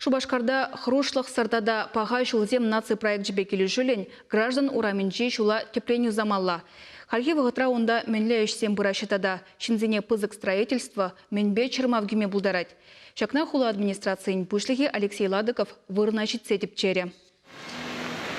Шубашкарда хрушлық сыртада пағай шулзем наци проект жібекелі жүлін граждан ураменчи шула тепленю замалла. Хальхи вғытра онда менле үшсем бұрашытада шинзене пызык строительства менбе чырмавгіме бұлдарать. Шакна хула администрациян пүшлігі Алексей Ладыков вырначит сетіп чере.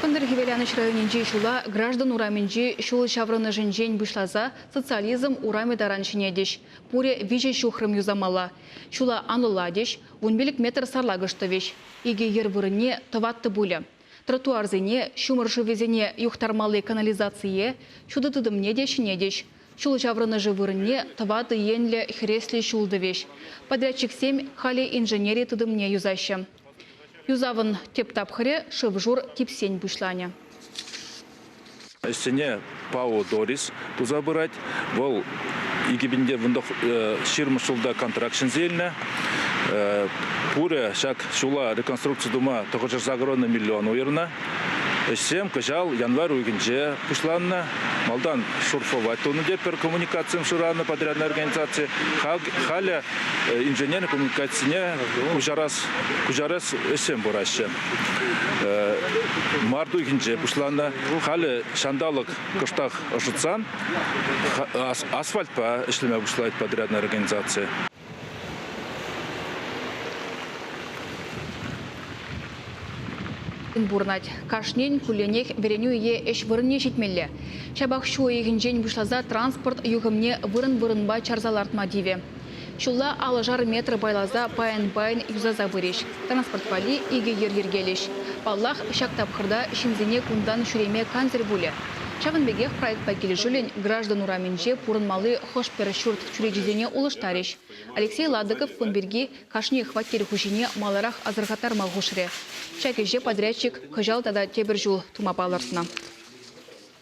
Кандыргивеляныш районенче шула граждан ураменчи шулы шаврыны жинжень бұшлаза социализм ураме дараншыне деш. Пуре виже шухрым юзамала. Шула ануладеш, вунбелік метр сарлагыштывеш. Иге ер вырыне тыватты бұлі. Тротуар зене, шумыршы везене юхтармалы канализация, шуды тыдымне дешіне деш. Шулы шаврыны жывырыне тываты енлі хресли шулдывеш. Подрядчик 7 хали инженери тыдымне юзаще. Юзавын тептапхыре шывжур типсень бұшлане. Сене ПАО «Дорис» тузабырать. Вол игибинде вындох ширмышылда контракшн зельна. Пуре шак шула реконструкция дома тоғыжыр загородный миллион уйырна. Сем кажал январь уйгенже пушланна. Малдан шурфовать тоны депер коммуникациям шурана подрядная организация. Халя инженерной коммуникацине кужарас сем бураща. Март уйгенже пушланна. Халя шандалык кыштах ошытсан. Асфальт по ишлеме бушлайт подрядная организация. Бурнать. Кашнень куленех вереню е эш вырынне жетмелі. Шабақ шу егінжен бұшлаза транспорт юғымне вырын-вырынба чарзалартма диве. Шулла алыжар метр байлаза паян-паян юзаза выреш. Транспорт вали иге ер-ергелеш. Паллах шактапқырда шинзене кундан шүреме канзер бұлі. Шағынбегех проект пакелі жүлін граждан ураменже пурынмалы хошпер шурт чүрежізене улыштареш. Алексей Ладыков кунберги кашне хватер хушине маларах азырғатар мағушыре. Шакеже подрядчик хыжал тада тебір жул тумапаларсына.